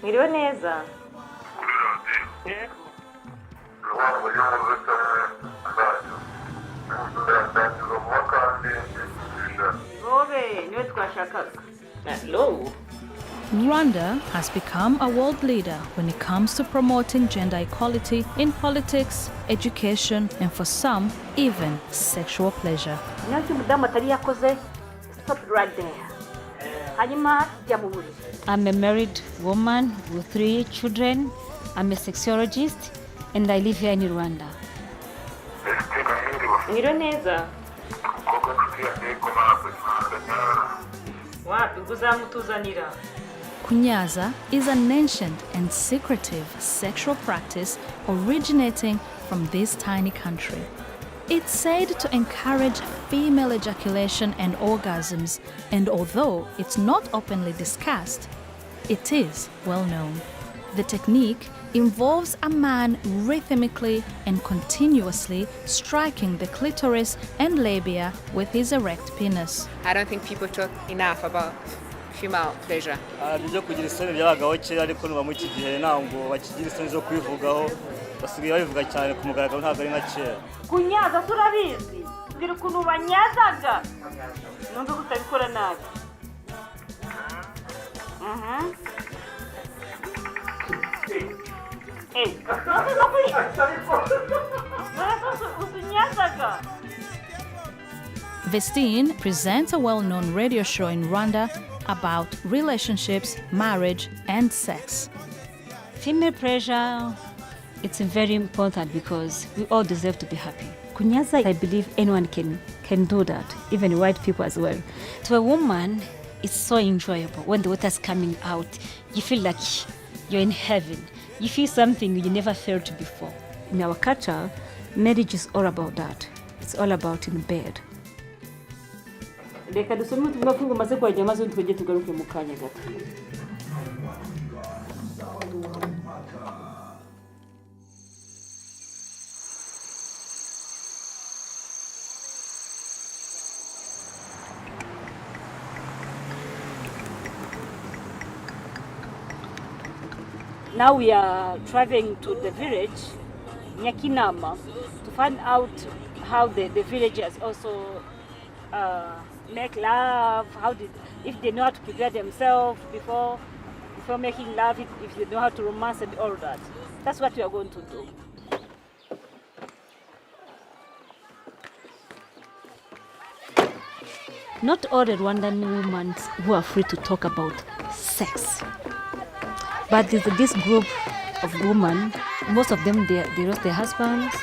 Mwiriwe neza. Rwanda has become a world leader when it comes to promoting gender equality in politics, education, and for some, even sexual pleasure. Stop right there. I'm a married woman with 3 children. I'm a sexologist and I live here in Rwanda. Mwiriwe neza. Kunyaza is an ancient and secretive sexual practice originating from this tiny country. It's said to encourage female ejaculation and orgasms, and although it's not openly discussed, it is well known. The technique involves a man rhythmically and continuously striking the clitoris and labia with his erect penis. I don't think people talk enough about female pleasure. Nibyo kugira isoni byabagaho kera ariko nuba mu kigihe ntabwo bakigira isoni zo kwivugaho basigaye babivuga cyane ku mugaragaro ntabwo ari nka kera. Kunyaza turabizi. Ngira ukuntu banyazaga. Numva kutabikora nabi. Vestine presents a well-known radio show in Rwanda about relationships, marriage, and sex. Female pleasure, it's very important because we all deserve to be happy. Kunyaza, I believe anyone can do that, even white people as well. To a woman, it's so enjoyable. When the water's coming out, you feel like you're in heaven. You feel something you never felt before. In our culture, marriage is all about that. It's all about in bed. Reka dusome tuvuga maze kwajya maze tujye tugaruke mu kanya gato. Now we are traveling to the village, Nyakinama, to find out how the villagers also make love, if they know how to prepare themselves before making love, if they know how to romance and all that. That's what we are going to do. Not all the Rwandan women who are free to talk about sex. But there's this group of women, most of them, they lost their husbands.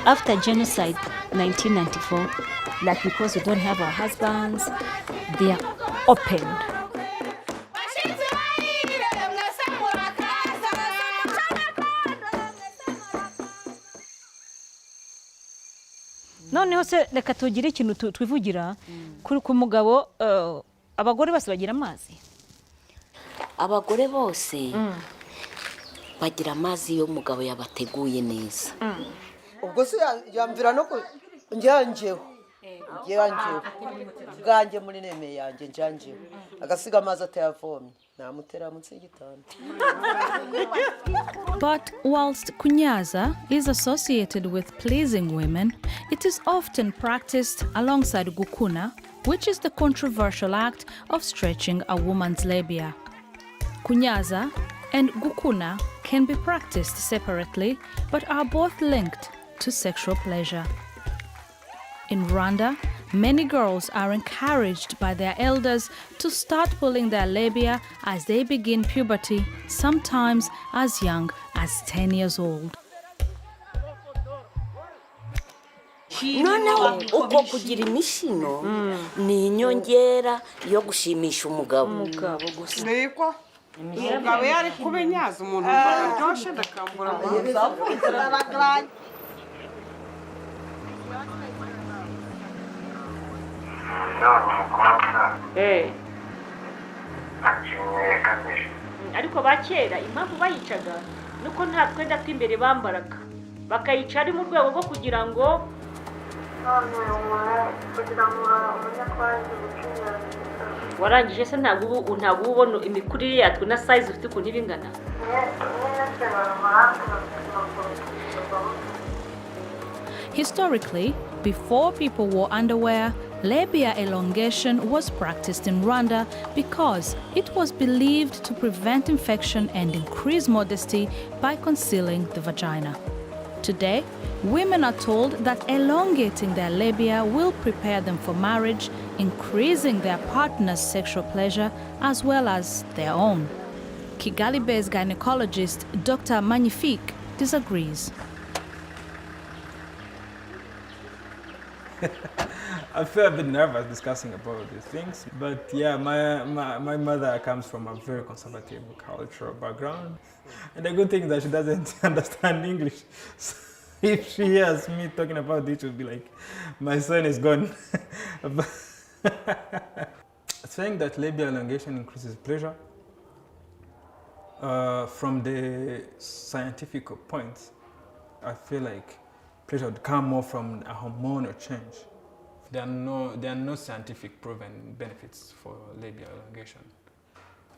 After genocide, 1994, like because we don't have our husbands, they are opened. Noneho se reka tugire ikintu twivugira kuri ku mugabo abagore bose bagira amazi. Abagore bose bagira amazi yo mugabo yabateguye neza. Ubwo se yamvira no njyanjeho. Bwanjye muri neme yanjye njyanjeho. Agasiga amazi atayavomye. Namutera munsi y'igitanda. But whilst kunyaza is associated with pleasing women, it is often practiced alongside gukuna, which is the controversial act of stretching a woman's labia. Kunyaza and gukuna can be practiced separately, but are both linked to sexual pleasure. In Rwanda, many girls are encouraged by their elders to start pulling their labia as they begin puberty, sometimes as young as 10 years old. Noneho uko kugira imishino ni inyongera yo gushimisha umugabo gusa. Niko umugabo yari kubenyaza umuntu bararyoshye ndakambura abantu. Ariko bakera impamvu bayicaga nuko nta twenda tw'imbere bambaraga bakayica ari mu rwego rwo kugira ngo warangije se ntabwo uba ubona imikurire yatwe na size ufite ukuntu iba ingana. Historically, before people wore underwear, labia elongation was practiced in Rwanda because it was believed to prevent infection and increase modesty by concealing the vagina. Today, women are told that elongating their labia will prepare them for marriage, increasing their partner's sexual pleasure as well as their own. Kigali-based gynecologist Dr. Magnifique disagrees. I feel a bit nervous discussing about these things, but yeah, my mother comes from a very conservative cultural background, and the good thing is that she doesn't understand English. So if she hears me talking about this, she'll be like, my son is gone. Saying that labial elongation increases pleasure, from the scientific points, I feel like pleasure would come more from a hormonal change. There are no scientific proven benefits for labial elongation.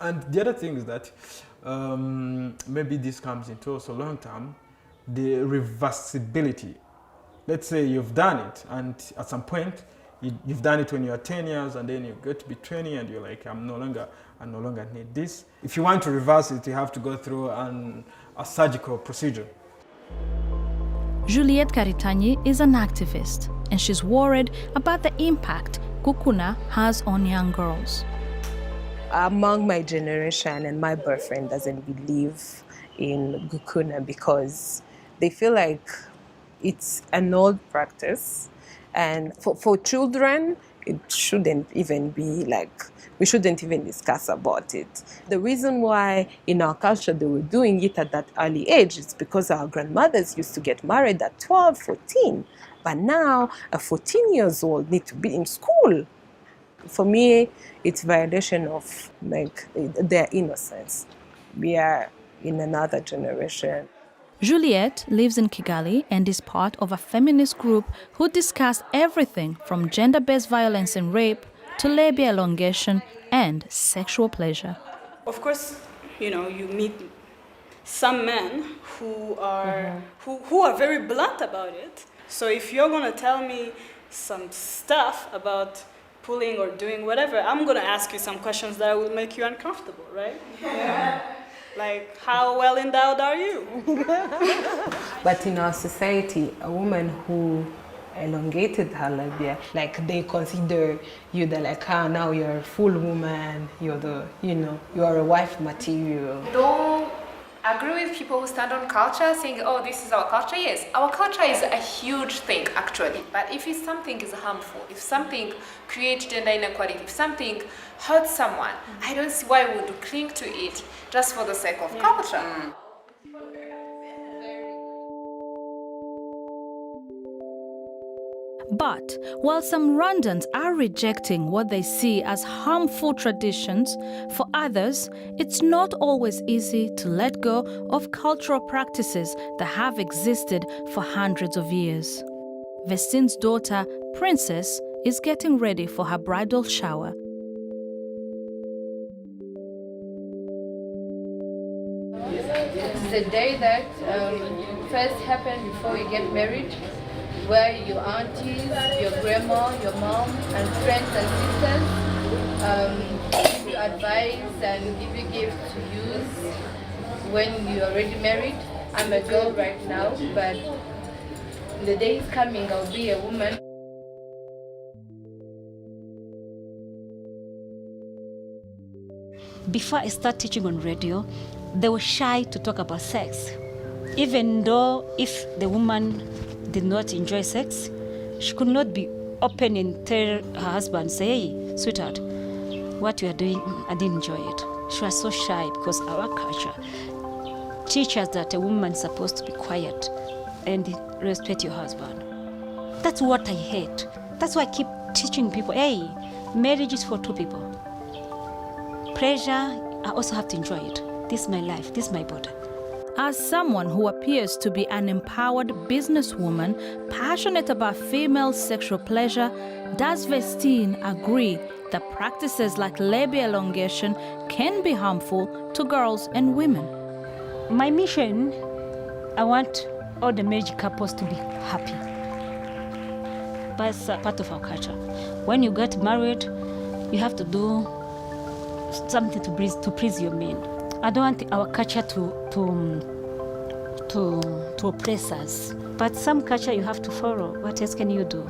And the other thing is that maybe this comes into also long term, the reversibility. Let's say you've done it, and at some point you've done it when you're 10 years, and then you get to be 20 and you're like, I no longer need this. If you want to reverse it, you have to go through a surgical procedure. Juliette Karitanyi is an activist, and she's worried about the impact Gukuna has on young girls. Among my generation, and my boyfriend doesn't believe in Gukuna because they feel like it's an old practice, and for children it shouldn't even be like, we shouldn't even discuss about it. The reason why in our culture they were doing it at that early age is because our grandmothers used to get married at 12, 14. But now a 14 years old need to be in school. For me, it's violation of like their innocence. We are in another generation. Juliette lives in Kigali and is part of a feminist group who discuss everything from gender-based violence and rape to labia elongation and sexual pleasure. Of course, you meet some men who are who are very blunt about it. So if you're gonna tell me some stuff about pulling or doing whatever, I'm gonna ask you some questions that will make you uncomfortable, right? Yeah. Like, how well endowed are you? But in our society, a woman who elongated her labia, like they consider you now you're a full woman, you are a wife material. Don't agree with people who stand on culture saying, oh, this is our culture. Yes, our culture is a huge thing actually, but if something is harmful, if something creates gender inequality, if something hurts someone, I don't see why we would cling to it just for the sake of culture. But while some Rwandans are rejecting what they see as harmful traditions, for others, it's not always easy to let go of cultural practices that have existed for hundreds of years. Vestine's daughter, Princess, is getting ready for her bridal shower. It's the day that first happened before you get married, where your aunties, your grandma, your mom, and friends and sisters give you advice and give you gifts to use when you're already married. I'm a girl right now, but the day is coming, I'll be a woman. Before I started teaching on radio, they were shy to talk about sex. Even though if the woman did not enjoy sex, she could not be open and tell her husband, say, hey, sweetheart, what you are doing, I didn't enjoy it. She was so shy because our culture teaches that a woman is supposed to be quiet and respect your husband. That's what I hate. That's why I keep teaching people, hey, marriage is for two people. Pleasure, I also have to enjoy it. This is my life, this is my body. As someone who appears to be an empowered businesswoman passionate about female sexual pleasure, does Vestine agree that practices like labia elongation can be harmful to girls and women? My mission, I want all the married couples to be happy. That's part of our culture. When you get married, you have to do something to please your man. I don't want our culture to oppress us. But some culture you have to follow. What else can you do?